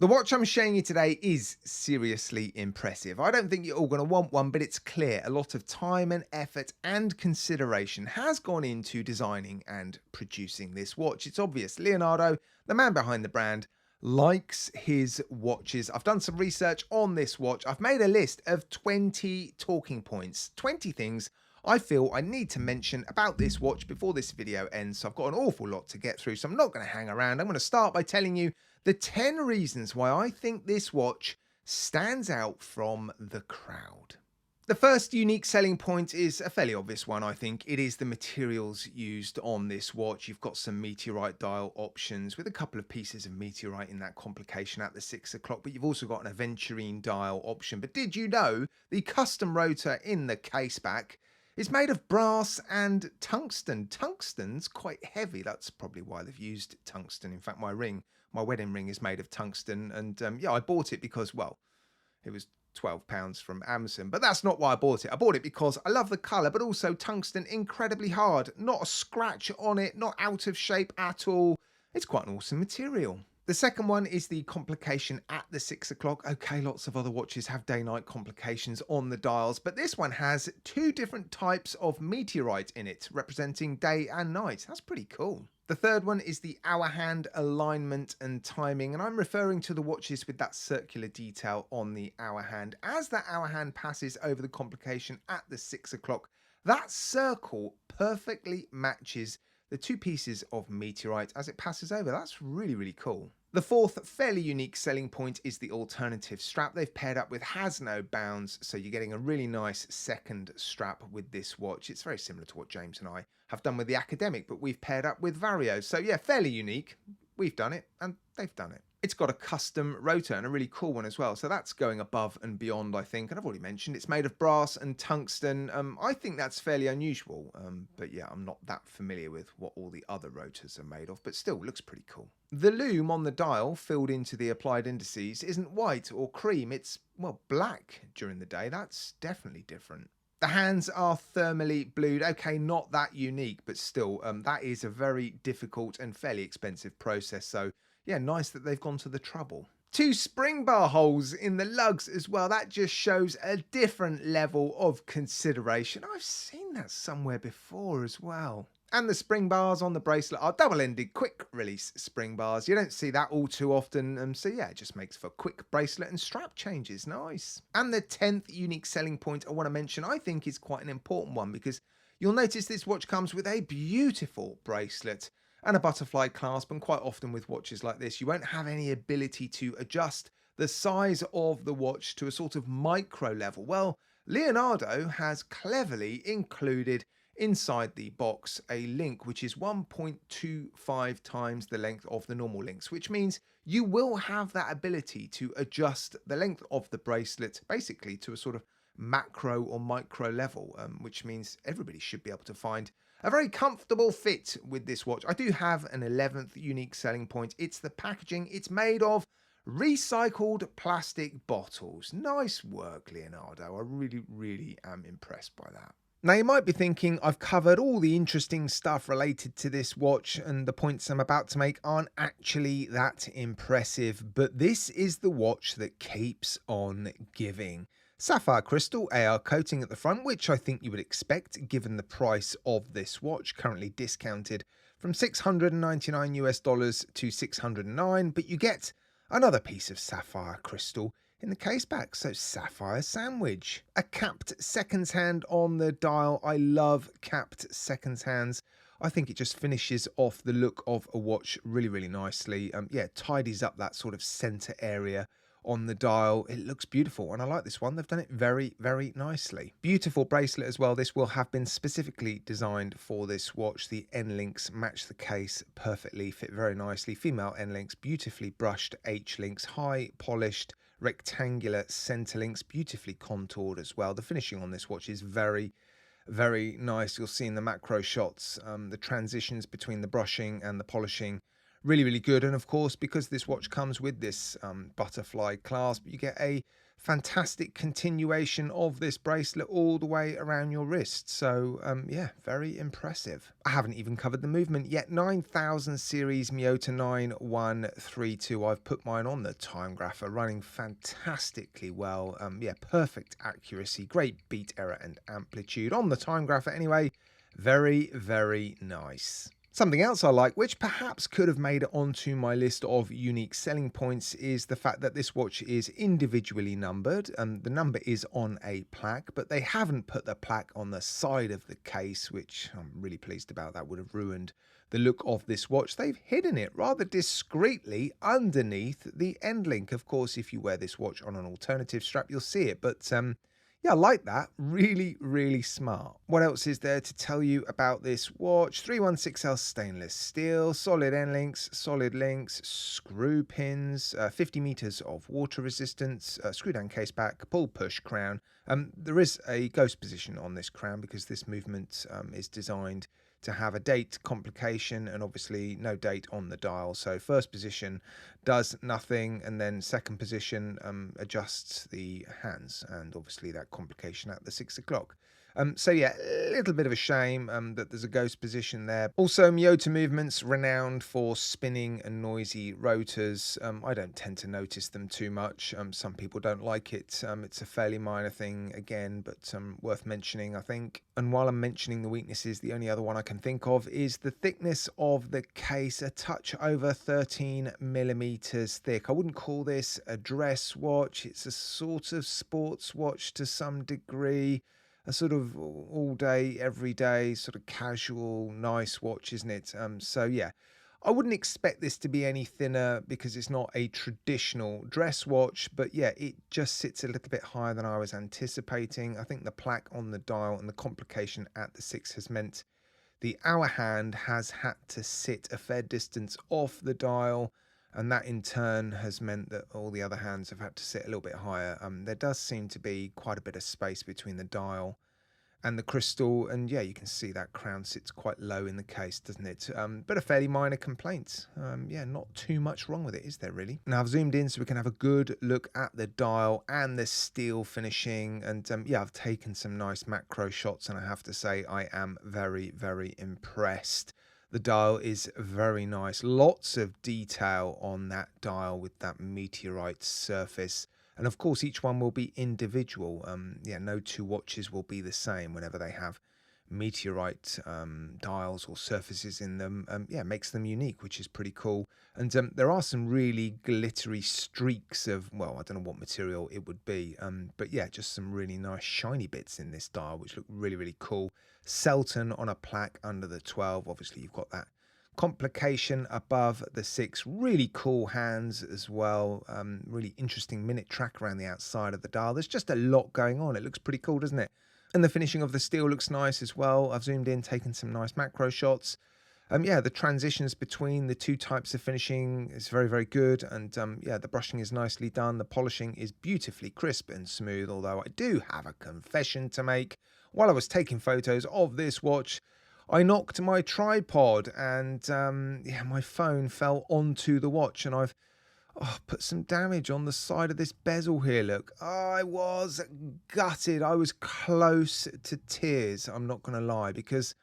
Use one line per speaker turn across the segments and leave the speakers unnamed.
The watch I'm showing you today is seriously impressive. I don't think you're all going to want one, but it's clear a lot of time and effort and consideration has gone into designing and producing this watch. It's obvious Leonardo, the man behind the brand, likes his watches. I've done some research on this watch. I've made a list of 20 talking points, 20 things I feel I need to mention about this watch before this video ends. So I've got an awful lot to get through, so I'm not going to hang around. I'm going to start by telling you the 10 reasons why I think this watch stands out from the crowd. The first unique selling point is a fairly obvious one, I think. It is the materials used on this watch. You've got some Meteorite dial options with a couple of pieces of Meteorite in that complication at the 6 o'clock, but you've also got an Aventurine dial option. But did you know the custom rotor in the case back is made of brass and tungsten? Tungsten's quite heavy. That's probably why they've used tungsten. In fact, my wedding ring is made of tungsten. And yeah, I bought it because, well, it was £12 from Amazon. But that's not why I bought it. I bought it because I love the colour, but also tungsten, incredibly hard. Not a scratch on it, not out of shape at all. It's quite an awesome material. The second one is the complication at the 6 o'clock. Okay, lots of other watches have day-night complications on the dials, but this one has two different types of meteorite in it, representing day and night. That's pretty cool. The third one is the hour hand alignment and timing, and I'm referring to the watches with that circular detail on the hour hand. As that hour hand passes over the complication at the 6 o'clock, that circle perfectly matches the two pieces of meteorite as it passes over. That's really, really cool. The fourth fairly unique selling point is the alternative strap. They've paired up with has no bounds, so you're getting a really nice second strap with this watch. It's very similar to what James and I have done with the Academic, but we've paired up with Vario. So yeah, fairly unique. We've done it and they've done it. It's got a custom rotor and a really cool one as well. So that's going above and beyond, I think. And I've already mentioned it's made of brass and tungsten. I think that's fairly unusual. But yeah, I'm not that familiar with what all the other rotors are made of, but still looks pretty cool. The lume on the dial filled into the applied indices isn't white or cream. It's, well, black during the day. That's definitely different. The hands are thermally blued. Okay, not that unique, but still, that is a very difficult and fairly expensive process. So yeah, nice that they've gone to the trouble. Two spring bar holes in the lugs as well. That just shows a different level of consideration. I've seen that somewhere before as well. And the spring bars on the bracelet are double-ended quick release spring bars. You don't see that all too often. So yeah, it just makes for quick bracelet and strap changes. Nice. And the 10th unique selling point I want to mention, I think, is quite an important one, because you'll notice this watch comes with a beautiful bracelet and a butterfly clasp, and quite often with watches like this, you won't have any ability to adjust the size of the watch to a sort of micro level. Well, Leonardo has cleverly included inside the box a link which is 1.25 times the length of the normal links, which means you will have that ability to adjust the length of the bracelet basically to a sort of macro or micro level, which means everybody should be able to find a very comfortable fit with this watch. I do have an 11th unique selling point. It's the packaging. It's made of recycled plastic bottles. Nice work, Leonardo. I really, really am impressed by that. Now, you might be thinking I've covered all the interesting stuff related to this watch and the points I'm about to make aren't actually that impressive, but this is the watch that keeps on giving. Sapphire crystal AR coating at the front, which I think you would expect given the price of this watch, currently discounted from $699 US to $609, but you get another piece of sapphire crystal in the case back, so sapphire sandwich. A capped seconds hand on the dial. I love capped seconds hands. I think it just finishes off the look of a watch really, really nicely. Yeah, tidies up that sort of center area on the dial. It looks beautiful, and I like this one. They've done it very, very nicely. Beautiful bracelet as well. This will have been specifically designed for this watch. The end links match the case perfectly, fit very nicely. Female end links, beautifully brushed H links, high polished rectangular center links, beautifully contoured as well. The finishing on this watch is very, very nice. You'll see in the macro shots the transitions between the brushing and the polishing Really, really good. And of course, because this watch comes with this butterfly clasp, you get a fantastic continuation of this bracelet all the way around your wrist. So yeah, very impressive. I haven't even covered the movement yet. 9000 series Miyota 9132. I've put mine on the time grapher, running fantastically well. Yeah, perfect accuracy, great beat error and amplitude on the time grapher anyway. Very, very nice. Something else I like, which perhaps could have made it onto my list of unique selling points, is the fact that this watch is individually numbered. The number is on a plaque, but they haven't put the plaque on the side of the case, which I'm really pleased about. That would have ruined the look of this watch. They've hidden it rather discreetly underneath the end link. Of course, if you wear this watch on an alternative strap, you'll see it, but yeah, I like that. Really, really smart. What else is there to tell you about this watch? 316L stainless steel, solid end links, solid links, screw pins, 50 meters of water resistance, screw down case back, pull push crown. There is a ghost position on this crown because this movement is designed to have a date complication and obviously no date on the dial. So first position does nothing, and then second position adjusts the hands, and obviously that complication at the 6 o'clock. So yeah, a little bit of a shame that there's a ghost position there. Also, Miyota movements renowned for spinning and noisy rotors. I don't tend to notice them too much. Some people don't like it. It's a fairly minor thing again, but worth mentioning, I think. And while I'm mentioning the weaknesses, the only other one I can think of is the thickness of the case, a touch over 13 millimeters thick. I wouldn't call this a dress watch. It's a sort of sports watch to some degree. A sort of all day, every day, sort of casual, nice watch, isn't it? So yeah, I wouldn't expect this to be any thinner because it's not a traditional dress watch, but yeah, it just sits a little bit higher than I was anticipating. I think the plaque on the dial and the complication at the 6 has meant the hour hand has had to sit a fair distance off the dial, and that in turn has meant that all the other hands have had to sit a little bit higher. There does seem to be quite a bit of space between the dial and the crystal, and yeah, you can see that crown sits quite low in the case, doesn't it? But a fairly minor complaint. Yeah, not too much wrong with it, is there really? Now I've zoomed in so we can have a good look at the dial and the steel finishing, and yeah, I've taken some nice macro shots, and I have to say I am very, very impressed. The dial is very nice. Lots of detail on that dial with that meteorite surface. And of course, each one will be individual. Yeah, no two watches will be the same whenever they have meteorite dials or surfaces in them. Yeah, makes them unique, which is pretty cool. And there are some really glittery streaks of, well, I don't know what material it would be. But yeah, just some really nice shiny bits in this dial, which look really, really cool. Selten on a plaque under the 12. Obviously, you've got that complication above the 6. Really cool hands as well. Really interesting minute track around the outside of the dial. There's just a lot going on. It looks pretty cool, doesn't it? And the finishing of the steel looks nice as well. I've zoomed in, taken some nice macro shots. Yeah, the transitions between the two types of finishing is very, very good. And yeah, the brushing is nicely done. The polishing is beautifully crisp and smooth, although I do have a confession to make. While I was taking photos of this watch, I knocked my tripod, and yeah, my phone fell onto the watch, and I've put some damage on the side of this bezel here. Look, I was gutted. I was close to tears, I'm not going to lie, because,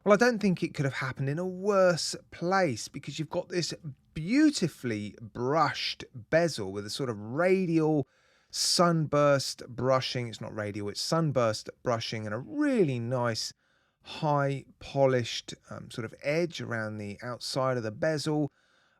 well, I don't think it could have happened in a worse place, because you've got this beautifully brushed bezel with a sort of radial sunburst brushing. It's not radial, it's sunburst brushing, and a really nice high polished sort of edge around the outside of the bezel.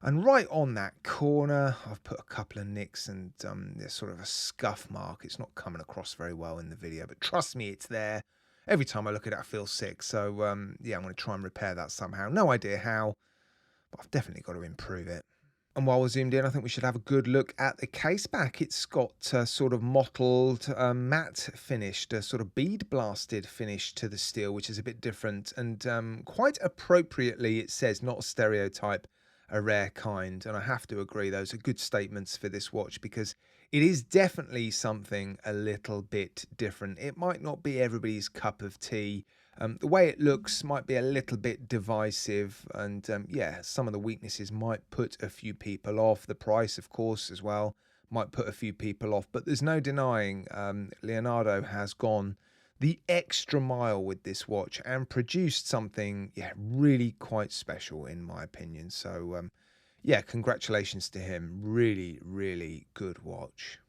And right on that corner, I've put a couple of nicks, and there's sort of a scuff mark. It's not coming across very well in the video, but trust me, it's there. Every time I look at it, I feel sick. So yeah, I'm going to try and repair that somehow. No idea how, but I've definitely got to improve it. And while we're zoomed in, I think we should have a good look at the case back. It's got sort of mottled, matte finished, sort of bead blasted finish to the steel, which is a bit different. And quite appropriately, it says not a stereotype, a rare kind. And I have to agree, those are good statements for this watch, because it is definitely something a little bit different. It might not be everybody's cup of tea. The way it looks might be a little bit divisive, and yeah, some of the weaknesses might put a few people off. The price, of course, as well, might put a few people off. But there's no denying Leonardo has gone the extra mile with this watch and produced something, yeah, really quite special in my opinion. So yeah, congratulations to him. Really, really good watch.